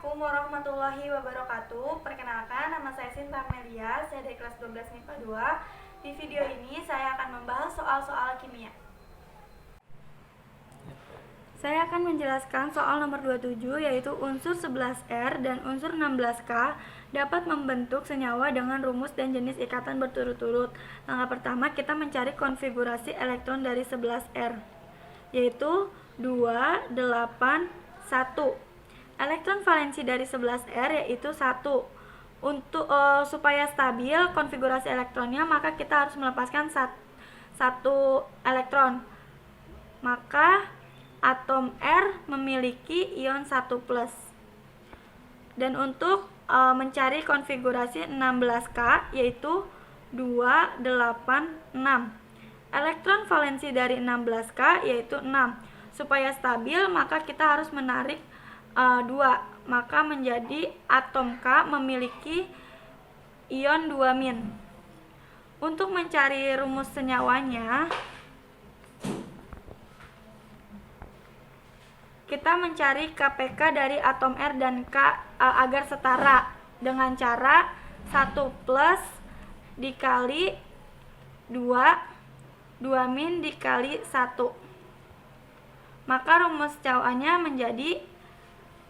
Assalamualaikum warahmatullahi wabarakatuh. Perkenalkan, nama saya Sinta Melia, saya dari kelas 12 MIPA 2. Di video ini saya akan membahas soal-soal kimia. Saya akan menjelaskan soal nomor 27, yaitu unsur 11R dan unsur 16K dapat membentuk senyawa dengan rumus dan jenis ikatan berturut-turut. Langkah pertama, kita mencari konfigurasi elektron dari 11R, yaitu 2, 8, 1. Elektron valensi dari 11R yaitu 1. Untuk supaya stabil konfigurasi elektronnya, maka kita harus melepaskan satu elektron. Maka atom R memiliki ion 1+. Dan untuk mencari konfigurasi 16K yaitu 2, 8, 6. Elektron valensi dari 16K yaitu 6. Supaya stabil, maka kita harus menarik 2, maka menjadi atom K memiliki ion 2-. Untuk mencari rumus senyawanya, kita mencari KPK dari atom R dan K agar setara dengan cara 1+ dikali 2, 2- dikali 1. Maka rumus senyawaannya menjadi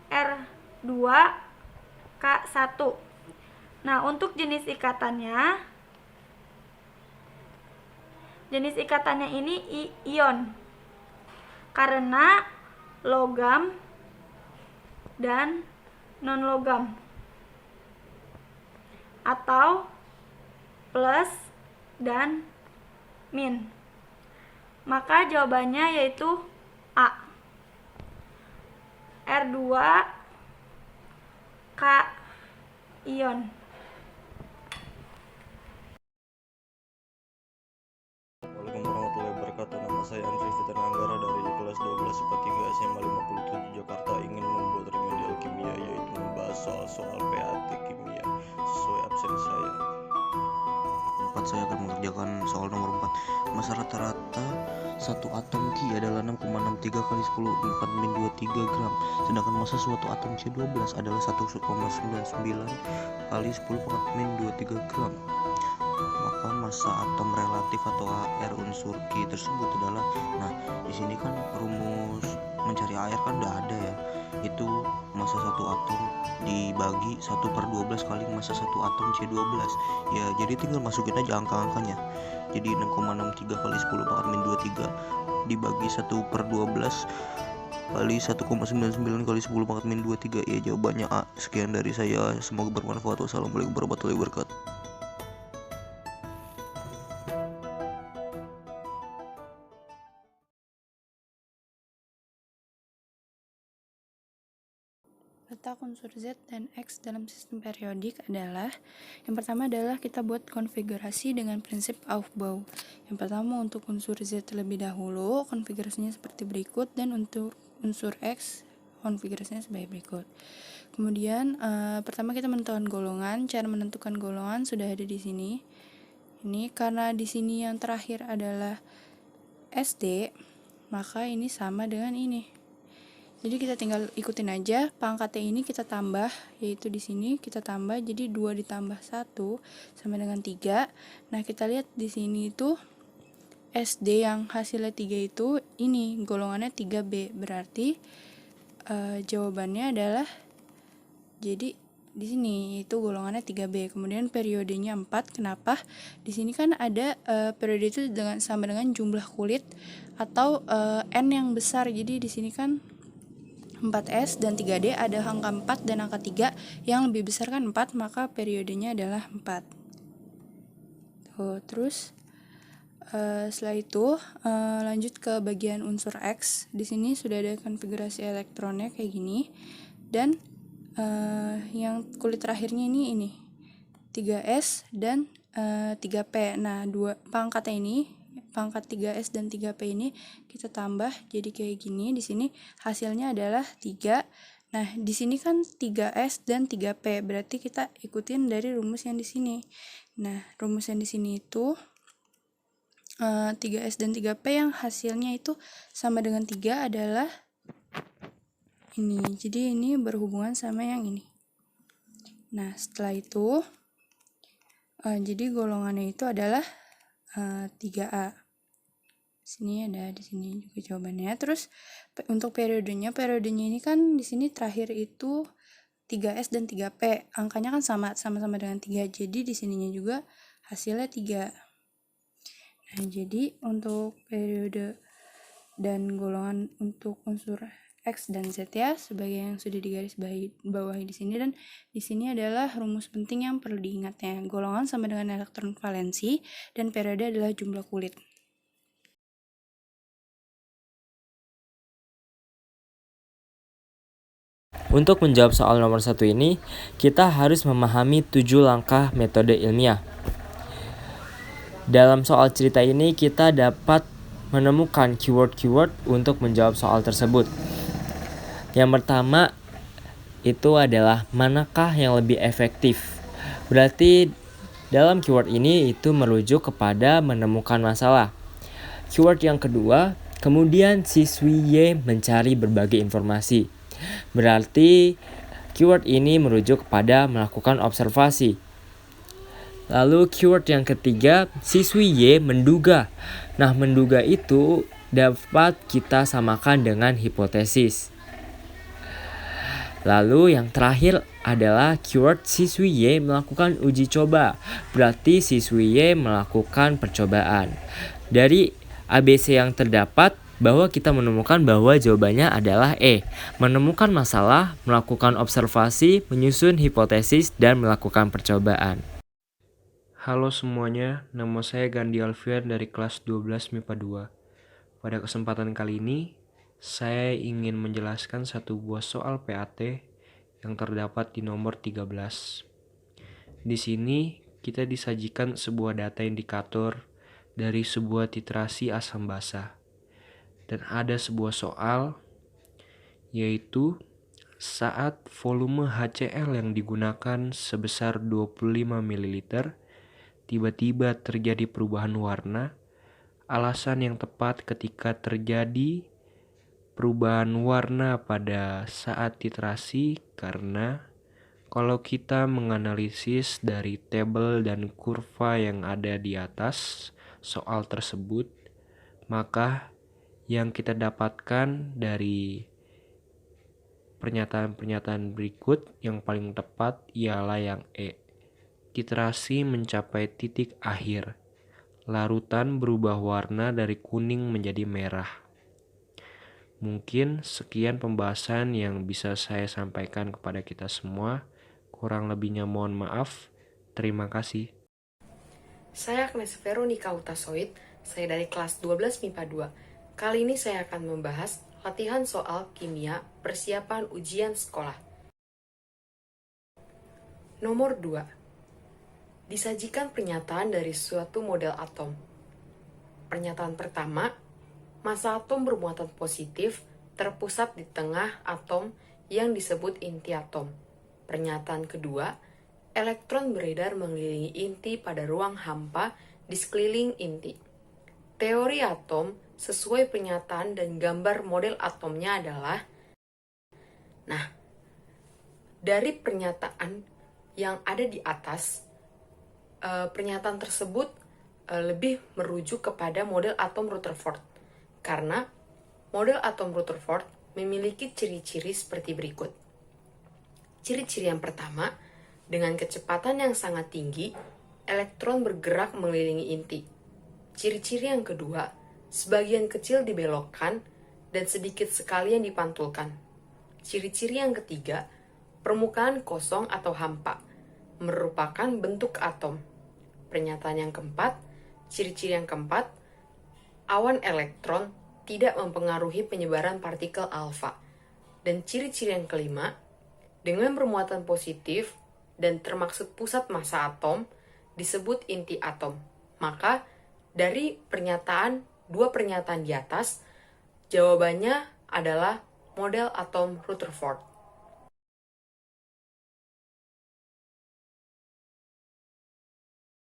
R2K1. Nah, untuk jenis ikatannya ini ion karena logam dan non-logam atau plus dan min. Maka jawabannya yaitu A. R2K ion. Assalamualaikum warahmatullahi wabarakatuh. Nama saya Andri Fitran Anggara dari kelas 12 IPA 3 SMA 57 Jakarta, ingin membuat remedial kimia, yaitu membahas soal-soal PAT kimia sesuai absen saya. Saya akan mengerjakan soal nomor 4. Massa rata-rata satu atom Ki adalah 6,63 kali 10⁻⁻23 gram, sedangkan massa suatu atom C12 adalah 1,99 kali 10⁻⁻23 gram. Maka massa atom relatif atau AR unsur Ki tersebut adalah, nah di sini kan rumus mencari AR kan udah ada ya, itu massa satu atom dibagi 1/12 kali massa satu atom C12 ya, jadi tinggal masukin aja angka-angkanya. Jadi 6,63 kali 10⁻⁻23 dibagi 1/12 kali 1,99 kali 10⁻⁻23, ya jawabannya A. Sekian dari saya, semoga bermanfaat. Wassalamualaikum warahmatullahi wabarakatuh. Letak unsur Z dan X dalam sistem periodik adalah, yang pertama adalah kita buat konfigurasi dengan prinsip Aufbau. Yang pertama untuk unsur Z terlebih dahulu, konfigurasinya seperti berikut, dan untuk unsur X konfigurasinya sebagai berikut. Kemudian pertama kita menentukan golongan. Cara menentukan golongan sudah ada di sini. Ini karena di sini yang terakhir adalah SD, maka ini sama dengan ini. Jadi kita tinggal ikutin aja, pangkatnya ini kita tambah, yaitu di sini kita tambah, jadi 2 ditambah 1 sama dengan 3. Nah, kita lihat di sini itu SD yang hasilnya 3 itu ini golongannya 3B, berarti jawabannya adalah jadi di sini itu golongannya 3B. Kemudian periodenya 4. Kenapa? Di sini kan ada periode itu sama dengan jumlah kulit atau N yang besar. Jadi di sini kan 4S dan 3D, ada angka 4 dan angka 3 yang lebih besar kan 4, maka periodenya adalah 4. Terus setelah itu lanjut ke bagian unsur X. Di sini sudah ada konfigurasi elektronnya kayak gini, dan yang kulit terakhirnya ini 3S dan 3P. Nah, pangkat 3S dan 3P ini kita tambah jadi kayak gini. Di sini hasilnya adalah 3. Nah, di sini kan 3S dan 3P, berarti kita ikutin dari rumus yang di sini. Nah, rumus yang di sini itu 3S dan 3P yang hasilnya itu sama dengan 3 adalah ini. Jadi ini berhubungan sama yang ini. Nah, setelah itu, jadi golongannya itu adalah 3A. Sini ada di sini juga jawabannya. Terus untuk periodenya ini kan di sini terakhir itu 3S dan 3P. Angkanya kan sama-sama dengan 3. Jadi di sininya juga hasilnya 3. Nah, jadi untuk periode dan golongan untuk unsur X dan Z ya, sebagai yang sudah digarisbawahi di sini, dan di sini adalah rumus penting yang perlu diingatnya. Golongan sama dengan elektron valensi dan periode adalah jumlah kulit. Untuk menjawab soal nomor 1 ini, kita harus memahami 7 langkah metode ilmiah. Dalam soal cerita ini, kita dapat menemukan keyword-keyword untuk menjawab soal tersebut. Yang pertama itu adalah manakah yang lebih efektif. Berarti dalam keyword ini itu merujuk kepada menemukan masalah. Keyword yang kedua, kemudian siswi Y mencari berbagai informasi. Berarti keyword ini merujuk kepada melakukan observasi. Lalu keyword yang ketiga, siswi Y menduga. Nah, menduga itu dapat kita samakan dengan hipotesis. Lalu yang terakhir adalah keyword siswi Y melakukan uji coba. Berarti siswi Y melakukan percobaan. Dari ABC yang terdapat, bahwa kita menemukan bahwa jawabannya adalah E. Menemukan masalah, melakukan observasi, menyusun hipotesis, dan melakukan percobaan. Halo semuanya, nama saya Gandhi Alfian dari kelas 12 MIPA 2. Pada kesempatan kali ini, saya ingin menjelaskan satu buah soal PAT yang terdapat di nomor 13. Di sini, kita disajikan sebuah data indikator dari sebuah titrasi asam basa. Dan ada sebuah soal, yaitu saat volume HCl yang digunakan sebesar 25 ml, tiba-tiba terjadi perubahan warna. Alasan yang tepat ketika terjadi perubahan warna pada saat titrasi, karena kalau kita menganalisis dari tabel dan kurva yang ada di atas soal tersebut, maka yang kita dapatkan dari pernyataan-pernyataan berikut yang paling tepat ialah yang E. Titrasi mencapai titik akhir. Larutan berubah warna dari kuning menjadi merah. Mungkin sekian pembahasan yang bisa saya sampaikan kepada kita semua. Kurang lebihnya mohon maaf. Terima kasih. Saya Agnes Veronica Utasoid, saya dari kelas 12 MIPA 2. Kali ini saya akan membahas latihan soal kimia persiapan ujian sekolah. Nomor 2. Disajikan pernyataan dari suatu model atom. Pernyataan pertama, massa atom bermuatan positif terpusat di tengah atom yang disebut inti atom. Pernyataan kedua, elektron beredar mengelilingi inti pada ruang hampa di sekeliling inti. Teori atom sesuai pernyataan dan gambar model atomnya adalah, dari pernyataan yang ada di atas, pernyataan tersebut lebih merujuk kepada model atom Rutherford, karena model atom Rutherford memiliki ciri-ciri seperti berikut. Ciri-ciri yang pertama, dengan kecepatan yang sangat tinggi, elektron bergerak mengelilingi inti. Ciri-ciri yang kedua, sebagian kecil dibelokkan dan sedikit sekali yang dipantulkan. Ciri-ciri yang ketiga, permukaan kosong atau hampa, merupakan bentuk atom. Pernyataan yang keempat, ciri-ciri yang keempat, awan elektron tidak mempengaruhi penyebaran partikel alfa. Dan ciri-ciri yang kelima, dengan bermuatan positif dan termaksud pusat massa atom disebut inti atom. Maka dari dua pernyataan di atas, jawabannya adalah model atom Rutherford.